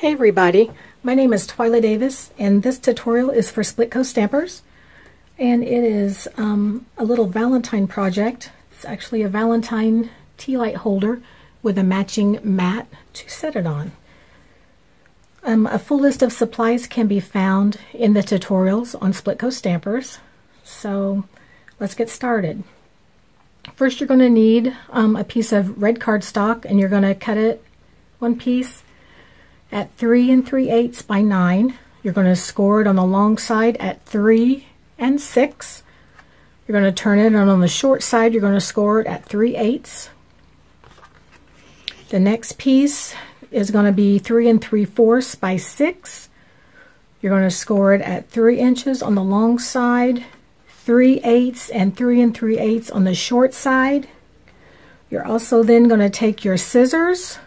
Hey everybody, my name is Twila Davis and this tutorial is for Splitcoaststampers, and it is a little Valentine project. It's actually a Valentine tea light holder with a matching mat to set it on. A full list of supplies can be found in the tutorials on Splitcoaststampers, so let's get started. First you're going to need a piece of red cardstock, and you're going to cut it one piece at 3 3/8 by 9. You're going to score it on the long side at 3 6. You're going to turn it, and on the short side you're going to score it at 3/8. The next piece is going to be 3 3/4 by 6. You're going to score it at 3 inches on the long side, 3/8 and 3 3/8 on the short side. You're also then going to take your scissors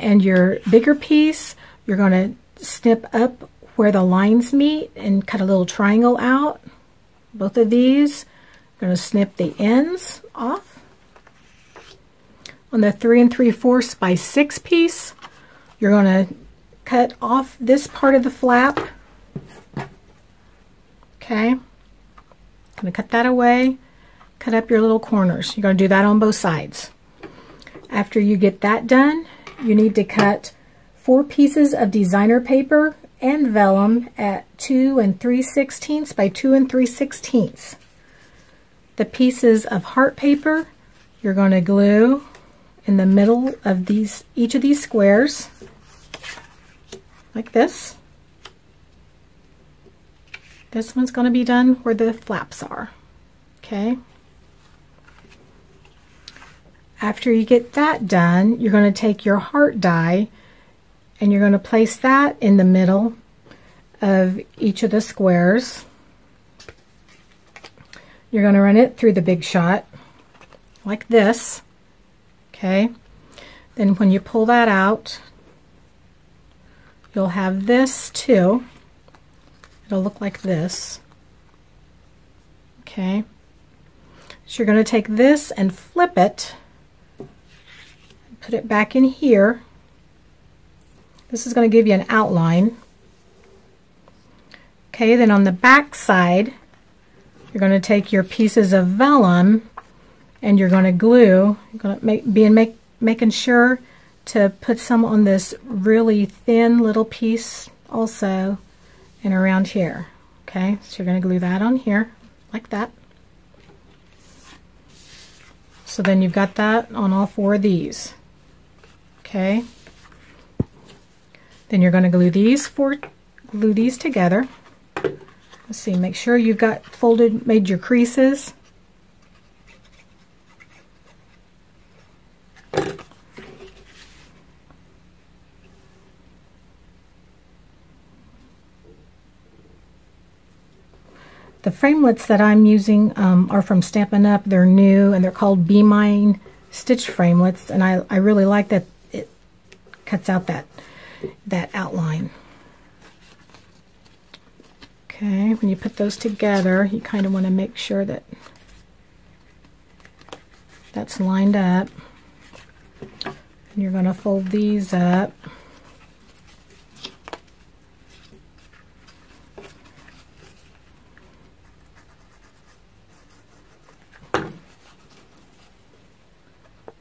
and your bigger piece. You're going to snip up where the lines meet and cut a little triangle out. Both of these, you're going to snip the ends off. On the 3 3/4 by 6 piece, you're going to cut off this part of the flap. Okay, I'm going to cut that away, cut up your little corners. You're going to do that on both sides. After you get that done, you need to cut 4 pieces of designer paper and vellum at 2 3/16 by 2 3/16. The pieces of heart paper you're going to glue in the middle of each of these squares, like this. This one's going to be done where the flaps are. Okay. After you get that done, you're going to take your heart die and you're going to place that in the middle of each of the squares. You're going to run it through the big shot like this. Okay. Then when you pull that out, you'll have this too. It'll look like this. Okay. So you're going to take this and flip it. Put it back in here. This is going to give you an outline. Okay, then on the back side, you're going to take your pieces of vellum and you're going to glue. You're going to making sure to put some on this really thin little piece also and around here. Okay, so you're going to glue that on here like that. So then you've got that on all 4 of these. Okay. Then you're going to glue these together. Let's see, make sure you've got made your creases. The framelits that I'm using are from Stampin' Up. They're new and they're called Be Mine stitch framelits, and I really like that it cuts out that outline. Okay, when you put those together, you kind of want to make sure that that's lined up. And you're going to fold these up.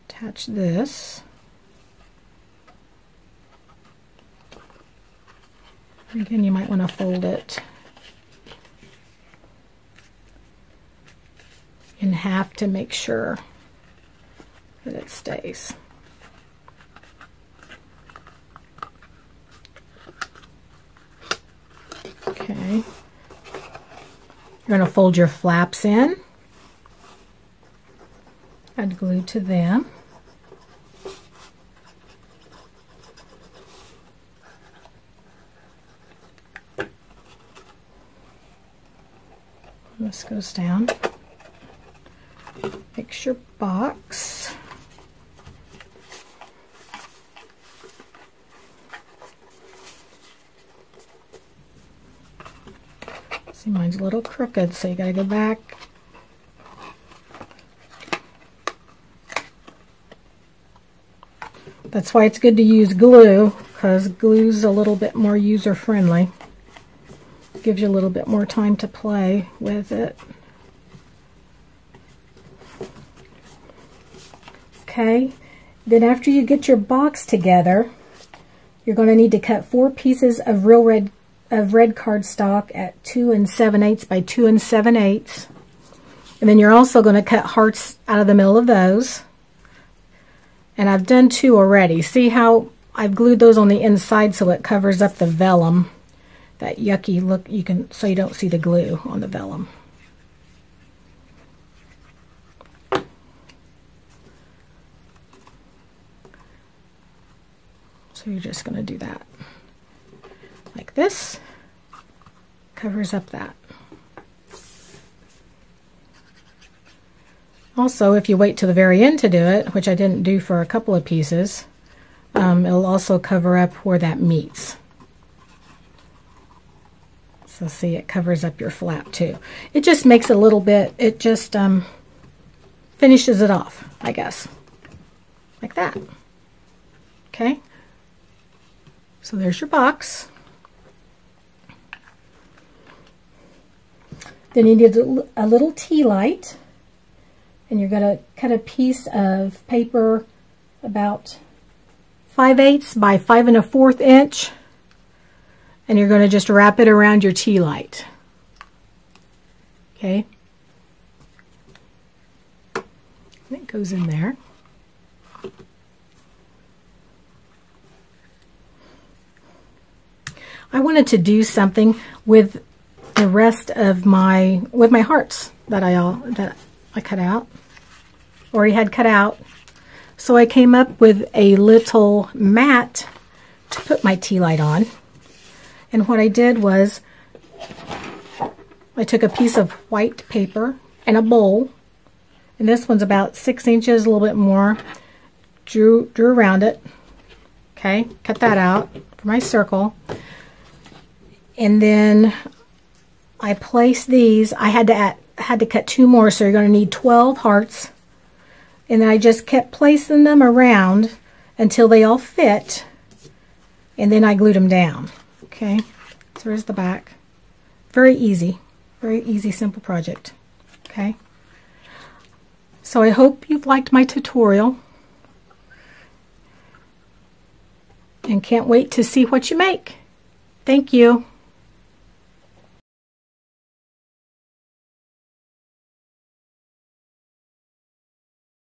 Attach this. Again, you might want to fold it in half to make sure that it stays. Okay. You're going to fold your flaps in. Add glue to them. This goes down. Fix your box. See, mine's a little crooked, so you gotta go back That's why it's good to use glue, because glue's a little bit more user-friendly. Gives you a little bit more time to play with it. Okay, then after you get your box together, you're going to need to cut 4 pieces of red cardstock at 2 7/8 by 2 7/8. And then you're also going to cut hearts out of the middle of those. And I've done 2 already. See how I've glued those on the inside so it covers up the vellum. That yucky look, so you don't see the glue on the vellum. So you're just going to do that. Like this. Covers up that. Also, if you wait till the very end to do it, which I didn't do for a couple of pieces, it'll also cover up where that meets. So see, it covers up your flap too. It just makes a little bit, it just finishes it off, I guess. Like that. Okay? So there's your box. Then you need a little tea light. And you're going to cut a piece of paper about 5/8 by 5 1/4 inch. And you're going to just wrap it around your tea light. Okay. And it goes in there. I wanted to do something with the rest of my hearts that I cut out, already had cut out. So I came up with a little mat to put my tea light on. And what I did was I took a piece of white paper and a bowl, and this one's about 6 inches, a little bit more, drew around it. Okay, cut that out for my circle. And then I placed these. I had to cut 2 more, so you're going to need 12 hearts. And then I just kept placing them around until they all fit, and then I glued them down. Okay, so there's the back. Very easy, simple project. Okay, so I hope you've liked my tutorial, and can't wait to see what you make. Thank you.